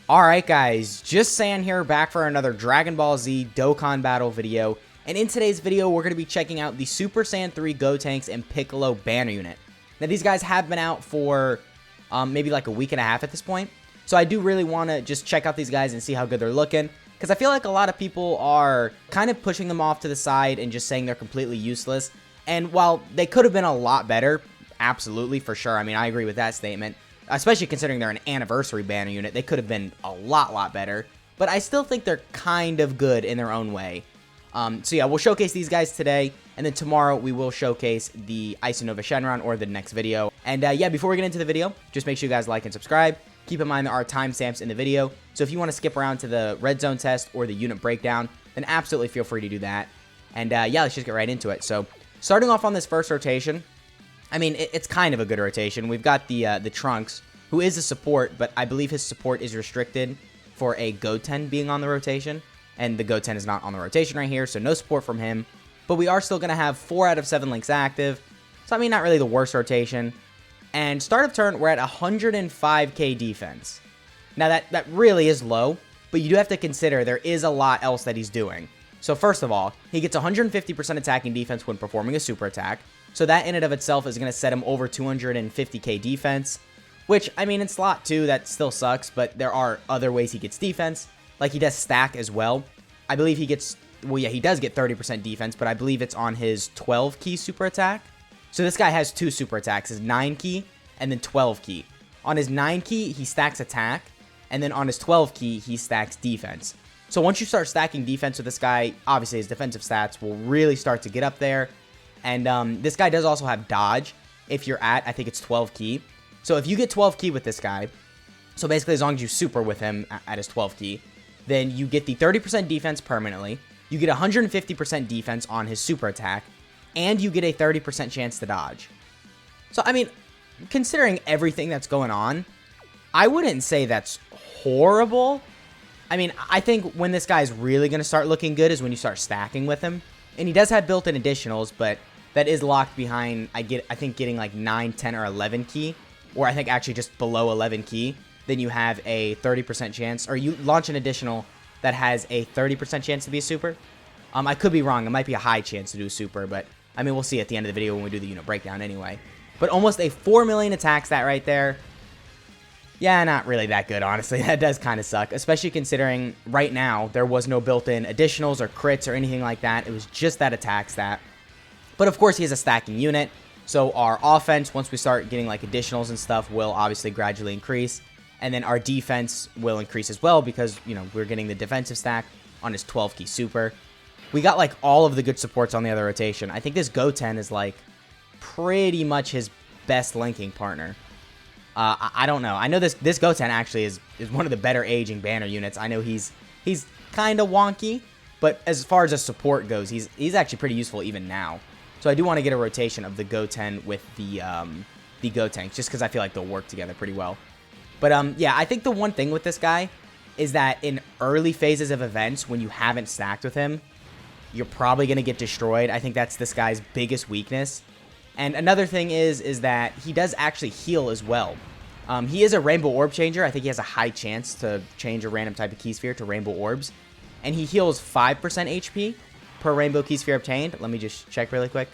Alright guys, just Saiyan here, back for another Dragon Ball Z Dokkan battle video, and in today's video we're going to be checking out the Super Saiyan 3 Gotenks and Piccolo banner unit. Now these guys have been out for maybe like a week and a half at this point, so I do really want to just check out these guys and see how good they're looking, because I feel like a lot of people are kind of pushing them off to the side and just saying they're completely useless, and while they could have been a lot better, absolutely, for sure, I mean I agree with that statement. Especially considering they're an anniversary banner unit, they could have been a lot better. But I still think they're kind of good in their own way. So yeah, we'll showcase these guys today, and then tomorrow we will showcase the Isanova Shenron or the next video. And yeah, before we get into the video, just make sure you guys like and subscribe. Keep in mind there are timestamps in the video, so if you want to skip around to the red zone test or the unit breakdown, then absolutely feel free to do that. And yeah, let's just get right into it. So starting off on this first rotation, I mean, it's kind of a good rotation. We've got the Trunks, who is a support, but I believe his support is restricted for a Goten being on the rotation, and the Goten is not on the rotation right here, so no support from him. But we are still going to have 4 out of 7 links active, so I mean, not really the worst rotation. And start of turn, we're at 105k defense. Now, that really is low, but you do have to consider there is a lot else that he's doing. So first of all, he gets 150% attacking defense when performing a super attack. So that in and of itself is going to set him over 250k defense, which, I mean, in slot 2, that still sucks, but there are other ways he gets defense. Like, he does stack as well. I believe he gets, well, yeah, he does get 30% defense, but I believe it's on his 12-key super attack. So this guy has 2 super attacks, his 9-key and then 12-key. On his 9-key, he stacks attack, and then on his 12-key, he stacks defense. So once you start stacking defense with this guy, obviously his defensive stats will really start to get up there. And this guy does also have dodge if you're at, I think it's 12 key. So if you get 12 key with this guy, so basically as long as you super with him at his 12 key, then you get the 30% defense permanently, you get 150% defense on his super attack, and you get a 30% chance to dodge. So I mean, considering everything that's going on, I wouldn't say that's horrible. I mean, I think when this guy's really going to start looking good is when you start stacking with him. And he does have built-in additionals, but that is locked behind, I think, getting like 9, 10, or 11 key, or I think actually just below 11 key. Then you have a 30% chance, or you launch an additional that has a 30% chance to be a super. I could be wrong. It might be a high chance to do a super, but I mean, we'll see at the end of the video when we do the unit breakdown anyway. But almost a 4 million attack stat right there. Yeah, not really that good, honestly. That does kind of suck, especially considering right now there was no built-in additionals or crits or anything like that. It was just that attack stat. But of course, he is a stacking unit, so our offense, once we start getting like additionals and stuff, will obviously gradually increase. And then our defense will increase as well because, you know, we're getting the defensive stack on his 12-key super. We got like all of the good supports on the other rotation. I think this Goten is like pretty much his best linking partner. I don't know. I know this Goten actually is one of the better aging banner units. I know he's kind of wonky, but as far as a support goes, he's actually pretty useful even now. So I do want to get a rotation of the Goten with the Gotenks, just because I feel like they'll work together pretty well. But yeah, I think the one thing with this guy is that in early phases of events, when you haven't stacked with him, you're probably going to get destroyed. I think that's this guy's biggest weakness. And another thing is that he does actually heal as well. He is a Rainbow Orb changer. I think he has a high chance to change a random type of key sphere to Rainbow Orbs. And he heals 5% HP per Rainbow Key Sphere obtained. Let me just check really quick.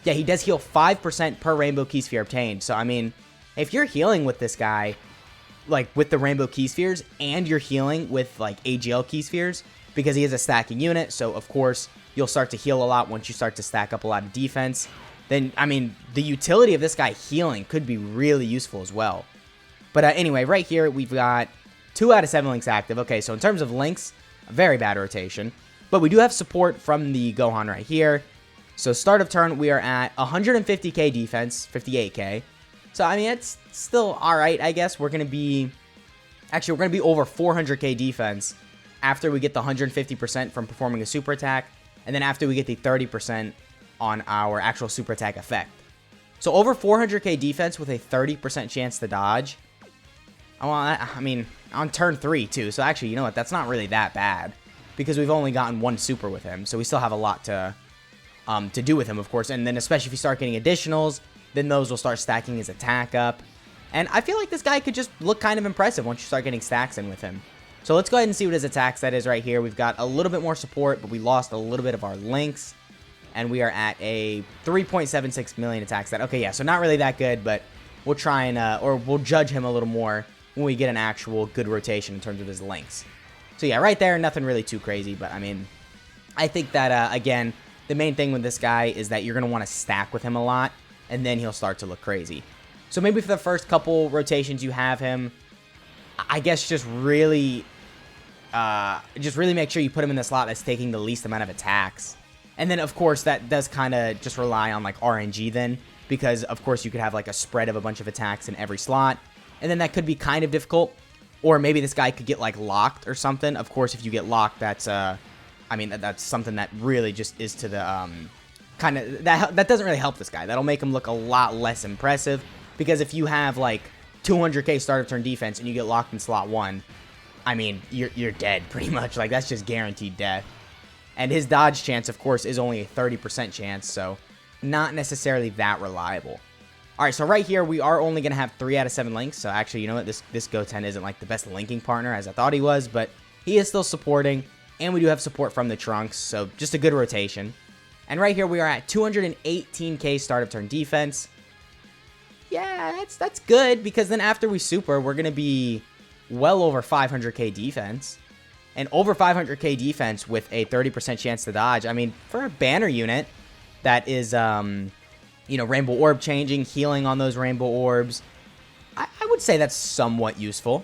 Yeah, he does heal 5% per Rainbow Key Sphere obtained. So, I mean, if you're healing with this guy, like with the Rainbow Key Spheres, and you're healing with like AGL Key Spheres, because he is a stacking unit, so of course, you'll start to heal a lot once you start to stack up a lot of defense. Then, I mean, the utility of this guy healing could be really useful as well. But anyway, right here, we've got 2 out of 7 links active. Okay, so in terms of links, a very bad rotation. But we do have support from the Gohan right here. So start of turn, we are at 150k defense, 58k. So, I mean, it's still all right, I guess. We're going to be... Actually, we're going to be over 400k defense after we get the 150% from performing a super attack. And then after we get the 30% on our actual super attack effect. So over 400k defense with a 30% chance to dodge. Well, I mean, on turn 3 too. So actually, you know what? That's not really that bad because we've only gotten 1 super with him. So we still have a lot to do with him, of course. And then especially if you start getting additionals, then those will start stacking his attack up. And I feel like this guy could just look kind of impressive once you start getting stacks in with him. So let's go ahead and see what his attack set is right here. We've got a little bit more support, but we lost a little bit of our links. And we are at a 3.76 million attack set. Okay, yeah, so not really that good, but we'll try and, or we'll judge him a little more when we get an actual good rotation in terms of his links. So yeah, right there, nothing really too crazy, but I mean, I think that, again, the main thing with this guy is that you're going to want to stack with him a lot, and then he'll start to look crazy. So maybe for the first couple rotations you have him, I guess just really make sure you put him in the slot that's taking the least amount of attacks. And then, of course, that does kind of just rely on, like, RNG then, because, of course, you could have, like, a spread of a bunch of attacks in every slot, and then that could be kind of difficult. Or maybe this guy could get, like, locked or something. Of course, if you get locked, that's, I mean, that's something that really just is to the, kind of, that doesn't really help this guy. That'll make him look a lot less impressive, because if you have, like, 200k start of turn defense and you get locked in slot 1, I mean, you're dead, pretty much. Like, that's just guaranteed death. And his dodge chance, of course, is only a 30% chance, so not necessarily that reliable. All right, so right here, we are only going to have 3 out of 7 links. So actually, you know what? This Goten isn't like the best linking partner as I thought he was, but he is still supporting, and we do have support from the Trunks, so just a good rotation. And right here, we are at 218k start of turn defense. Yeah, that's good, because then after we super, we're going to be well over 500k defense. And over 500k defense with a 30% chance to dodge. I mean, for a banner unit that is, you know, Rainbow Orb changing, healing on those Rainbow Orbs, I would say that's somewhat useful.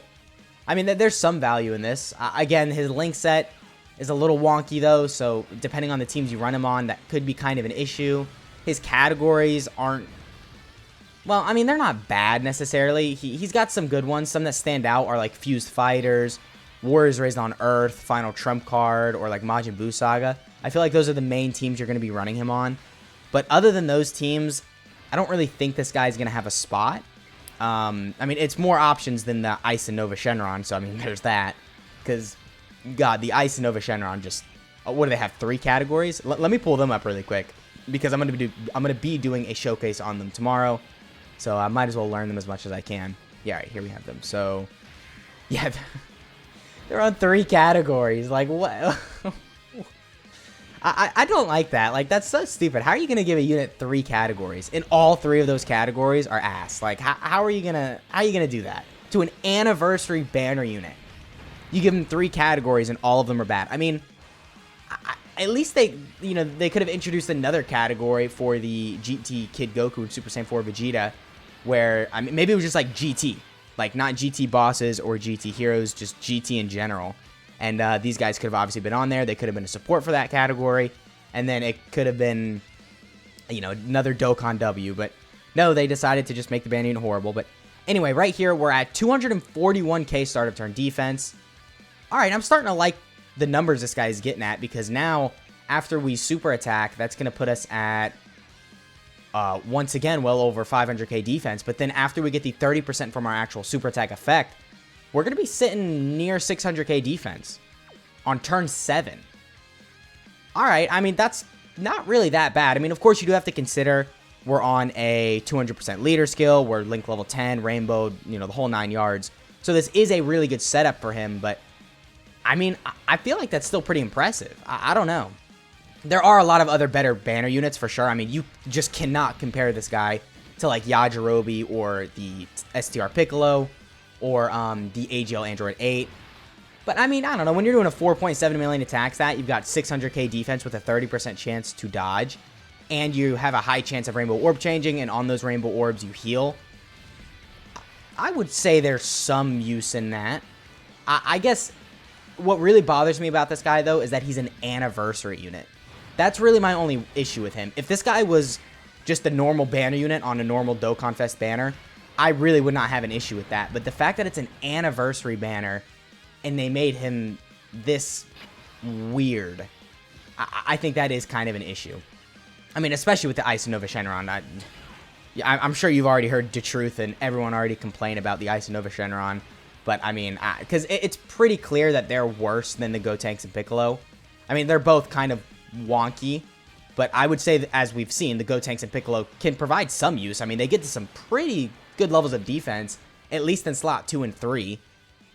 I mean, there's some value in this. Again, his link set is a little wonky, though, so depending on the teams you run him on, that could be kind of an issue. His categories aren't, well, I mean, they're not bad necessarily. He's got some good ones. Some that stand out are like Fused Fighters, Warriors Raised on Earth, Final Trump Card, or like Majin Buu Saga. I feel like those are the main teams you're going to be running him on. But other than those teams, I don't really think this guy's going to have a spot. I mean, it's more options than the Ice and Nova Shenron, so I mean, there's that. Because, God, the Ice and Nova Shenron just, what do they have, 3 categories? Let me pull them up really quick, because I'm going to be doing a showcase on them tomorrow, so I might as well learn them as much as I can. Yeah, all right, here we have them. So, yeah, they're on 3 categories. Like, what? I don't like that. Like, that's so stupid. How are you going to give a unit 3 categories? And all 3 of those categories are ass. Like, how are you going to do that? To an anniversary banner unit. You give them 3 categories and all of them are bad. I mean, at least they could have introduced another category for the GT Kid Goku and Super Saiyan 4 Vegeta, where, I mean, maybe it was just like GT. Like, not GT bosses or GT heroes, just GT in general. And these guys could have obviously been on there. They could have been a support for that category. And then it could have been, you know, another Dokkan W. But no, they decided to just make the banner unit horrible. But anyway, right here, we're at 241k start of turn defense. All right, I'm starting to like the numbers this guy is getting at, because now, after we super attack, that's going to put us at, once again, well over 500k defense. But then after we get the 30% from our actual super attack effect, we're going to be sitting near 600k defense on turn 7. All right, I mean, that's not really that bad. I mean, of course, you do have to consider we're on a 200% leader skill. We're link level 10, rainbow, you know, the whole 9 yards. So this is a really good setup for him, but I mean, I feel like that's still pretty impressive. I don't know. There are a lot of other better banner units for sure. I mean, you just cannot compare this guy to like Yajirobe or the STR Piccolo or the AGL Android 8. But I mean, I don't know. When you're doing a 4.7 million attack stat, you've got 600k defense with a 30% chance to dodge, and you have a high chance of Rainbow Orb changing, and on those Rainbow Orbs you heal. I would say there's some use in that. I guess what really bothers me about this guy, though, is that he's an anniversary unit. That's really my only issue with him. If this guy was just a normal banner unit on a normal Dokkan Fest banner, I really would not have an issue with that. But the fact that it's an anniversary banner and they made him this weird, I think that is kind of an issue. I mean, especially with the Ice and Nova Shenron. I'm sure you've already heard the truth and everyone already complained about the Ice and Nova Shenron. But, I mean, because it's pretty clear that they're worse than the Gotenks and Piccolo. I mean, they're both kind of wonky. But I would say that, as we've seen, the Gotenks and Piccolo can provide some use. I mean, they get to some pretty good levels of defense, at least in slot 2 and 3.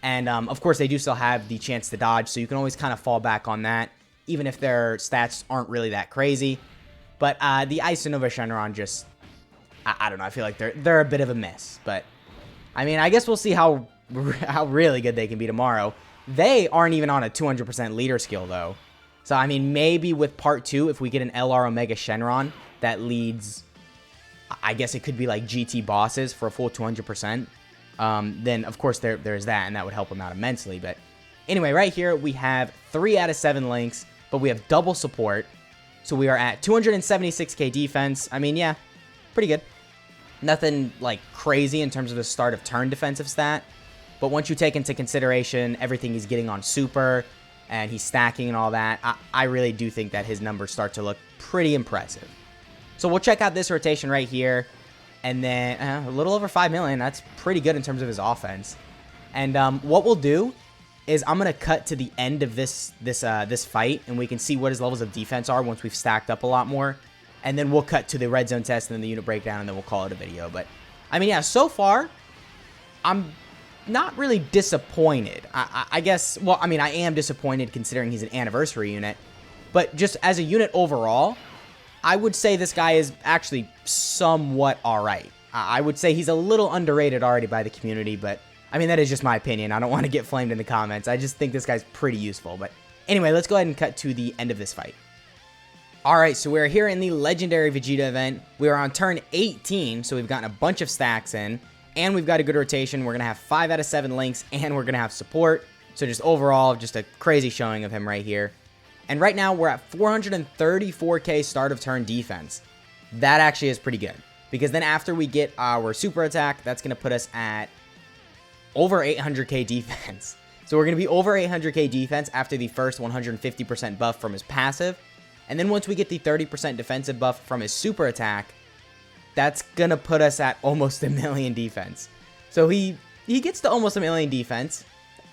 And, of course, they do still have the chance to dodge, so you can always kind of fall back on that, even if their stats aren't really that crazy. But the Isanova Shenron just, I don't know, I feel like they're a bit of a miss. But, I mean, I guess we'll see how really good they can be tomorrow. They aren't even on a 200% leader skill, though. So, I mean, maybe with part 2, if we get an LR Omega Shenron that leads, I guess it could be like GT bosses for a full 200%. Then, of course, there's that, and that would help them out immensely. But anyway, right here, we have 3 out of 7 links, but we have double support. So we are at 276k defense. I mean, yeah, pretty good. Nothing, like, crazy in terms of the start of turn defensive stat. But once you take into consideration everything he's getting on super, and he's stacking and all that, I really do think that his numbers start to look pretty impressive. So we'll check out this rotation right here. And then a little over 5 million. That's pretty good in terms of his offense. And what we'll do is I'm going to cut to the end of this fight, and we can see what his levels of defense are once we've stacked up a lot more. And then we'll cut to the red zone test and then the unit breakdown, and then we'll call it a video. But, I mean, yeah, so far, I'm not really disappointed. I guess, well, I mean, I am disappointed considering he's an anniversary unit. But just as a unit overall, I would say this guy is actually somewhat alright. I would say he's a little underrated already by the community, but I mean, that is just my opinion. I don't want to get flamed in the comments. I just think this guy's pretty useful. But anyway, let's go ahead and cut to the end of this fight. Alright, so we're here in the Legendary Vegeta event. We are on turn 18, so we've gotten a bunch of stacks in, and we've got a good rotation. We're going to have 5 out of 7 links, and we're going to have support. So just overall, just a crazy showing of him right here. And right now, we're at 434k start of turn defense. That actually is pretty good. Because then after we get our super attack, that's going to put us at over 800k defense. So we're going to be over 800k defense after the first 150% buff from his passive. And then once we get the 30% defensive buff from his super attack, that's going to put us at almost 1 million defense. So he gets to almost 1 million defense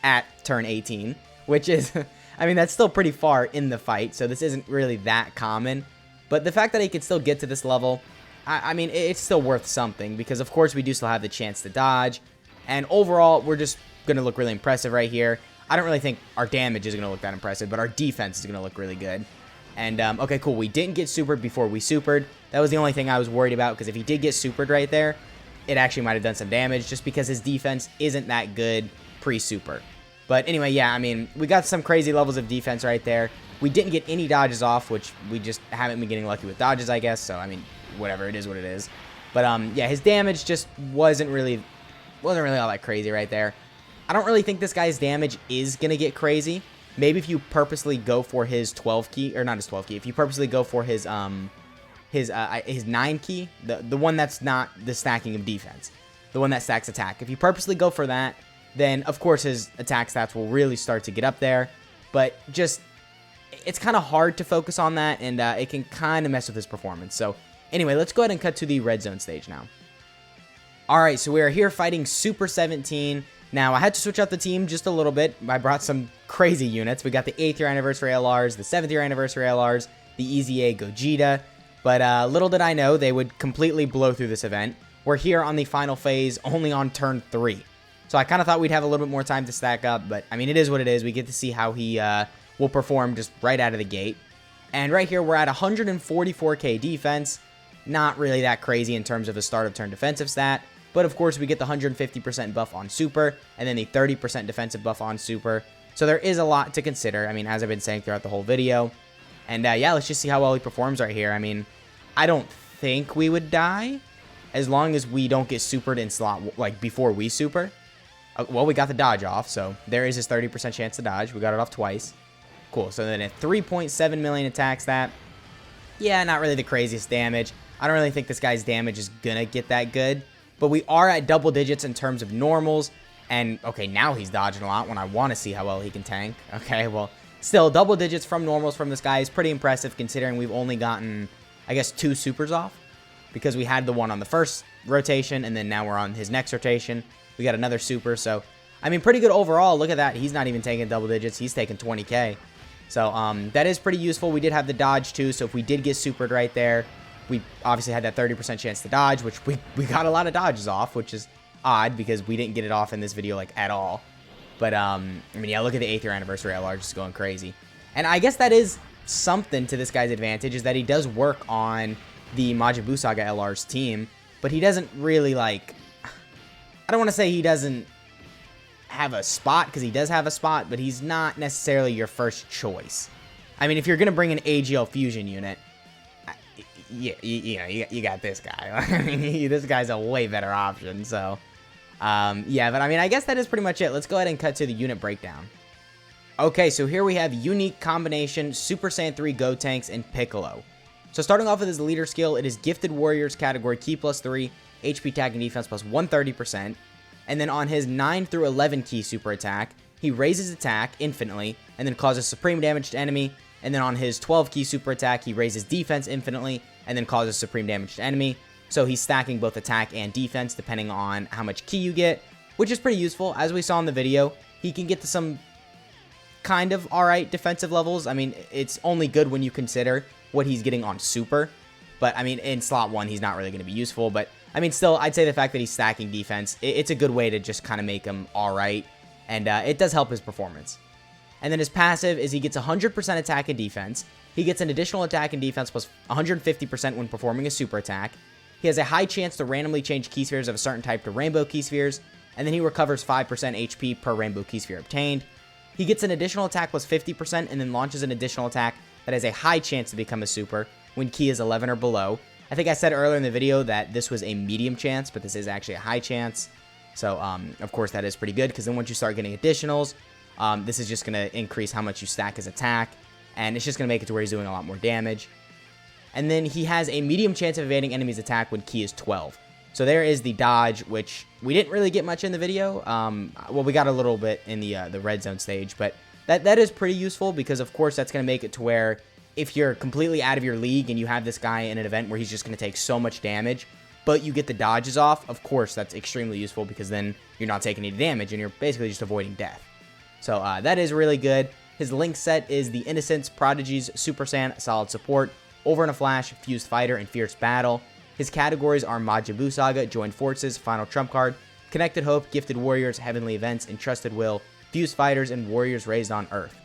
at turn 18, which is... I mean, that's still pretty far in the fight, so this isn't really that common. But the fact that he could still get to this level, I mean, it's still worth something. Because, of course, we do still have the chance to dodge. And overall, we're just going to look really impressive right here. I don't really think our damage is going to look that impressive, but our defense is going to look really good. And, okay, cool. We didn't get supered before we supered. That was the only thing I was worried about, because if he did get supered right there, it actually might have done some damage, just because his defense isn't that good pre-super. But anyway, yeah, I mean, we got some crazy levels of defense right there. We didn't get any dodges off, which we just haven't been getting lucky with dodges, I guess. So, I mean, whatever, it is what it is. But, yeah, his damage just wasn't really all that crazy right there. I don't really think this guy's damage is going to get crazy. Maybe if you purposely go for his 12 key, or not his 12 key, if you purposely go for his 9 key, the one that's not the stacking of defense, the one that stacks attack. If you purposely go for that, then, of course, his attack stats will really start to get up there. But just, it's kind of hard to focus on that, and it can kind of mess with his performance. So, anyway, let's go ahead and cut to the red zone stage now. Alright, so we are here fighting Super 17. Now, I had to switch out the team just a little bit. I brought some crazy units. We got the 8th year anniversary LRs, the 7th year anniversary LRs, the EZA Gogeta. But little did I know they would completely blow through this event. We're here on the final phase, only on turn 3. So I kind of thought we'd have a little bit more time to stack up, but I mean, it is what it is. We get to see how he will perform just right out of the gate. And right here, we're at 144k defense. Not really that crazy in terms of a start of turn defensive stat, but of course we get the 150% buff on super, and then the 30% defensive buff on super. So there is a lot to consider, I mean, as I've been saying throughout the whole video. And yeah, let's just see how well he performs right here. I mean, I don't think we would die as long as we don't get supered in slot, like before we super. Well, we got the dodge off, so there is his 30% chance to dodge. We got it off twice. Cool, so then at 3.7 million attack stat. Yeah, not really the craziest damage. I don't really think this guy's damage is gonna get that good. But we are at double digits in terms of normals. And, okay, now he's dodging a lot when I want to see how well he can tank. Okay, well, still, double digits from normals from this guy is pretty impressive considering we've only gotten, I guess, 2 supers off. Because we had the one on the first rotation, and then now we're on his next rotation. We got another super, so, I mean, pretty good overall. Look at that. He's not even taking double digits. He's taking 20k. So, that is pretty useful. We did have the dodge, too, so if we did get supered right there, We obviously had that 30% chance to dodge, which we got a lot of dodges off, which is odd because we didn't get it off in this video, like, at all. But, I mean, yeah, look at the 8th year anniversary LR just going crazy. And I guess that is something to this guy's advantage, is that he does work on the Majin Buu Saga LR's team, but he doesn't really, like, I don't want to say he doesn't have a spot, because he does have a spot, but he's not necessarily your first choice. I mean, if you're going to bring an AGL Fusion unit, yeah, you got this guy. I mean, this guy's a way better option, so, yeah, but I mean, I guess that is pretty much it. Let's go ahead and cut to the unit breakdown. Okay, so here we have unique combination, Super Saiyan 3 Gotenks, and Piccolo. So starting off with his leader skill, it is Gifted Warriors category, Ki +3, HP attack and defense plus 130%. And then on his 9 through 11 Ki super attack, he raises attack infinitely, and then causes supreme damage to enemy. And then on his 12 Ki super attack, he raises defense infinitely, and then causes supreme damage to enemy. So he's stacking both attack and defense depending on how much Ki you get, which is pretty useful. As we saw in the video, he can get to some kind of alright defensive levels. I mean, it's only good when you consider what he's getting on super. But, I mean, in slot 1, he's not really going to be useful. But, I mean, still, I'd say the fact that he's stacking defense, it's a good way to just kind of make him alright. And it does help his performance. And then his passive is he gets 100% attack and defense. He gets an additional attack and defense plus 150% when performing a super attack. He has a high chance to randomly change Ki spheres of a certain type to rainbow Ki spheres. And then he recovers 5% HP per rainbow Ki sphere obtained. He gets an additional attack plus 50% and then launches an additional attack that has a high chance to become a super when Ki is 11 or below. I think I said earlier in the video that this was a medium chance, but this is actually a high chance. So, of course, that is pretty good, because then once you start getting additionals, this is just going to increase how much you stack his attack, and it's just going to make it to where he's doing a lot more damage. And then he has a medium chance of evading enemies' attack when Ki is 12. So there is the dodge, which we didn't really get much in the video. Well, we got a little bit in the red zone stage, but that is pretty useful, because, of course, that's going to make it to where if you're completely out of your league and you have this guy in an event where he's just going to take so much damage, but you get the dodges off, of course, that's extremely useful, because then you're not taking any damage and you're basically just avoiding death. So that is really good. His link set is the Innocence, Prodigies, Super Saiyan, Solid Support, Over in a Flash, Fused Fighter, and Fierce Battle. His categories are Majin Buu Saga, Joined Forces, Final Trump Card, Connected Hope, Gifted Warriors, Heavenly Events, Entrusted Will, Fused Fighters, and Warriors Raised on Earth.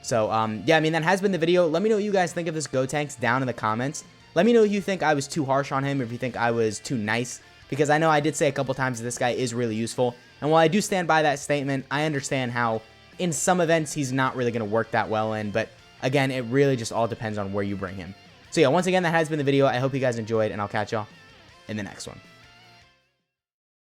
So, yeah, I mean, that has been the video. Let me know what you guys think of this Gotenks down in the comments. Let me know if you think I was too harsh on him, or if you think I was too nice, because I know I did say a couple times that this guy is really useful. And while I do stand by that statement, I understand how in some events he's not really going to work that well in, but again, it really just all depends on where you bring him. So yeah, once again, that has been the video. I hope you guys enjoyed, and I'll catch y'all in the next one.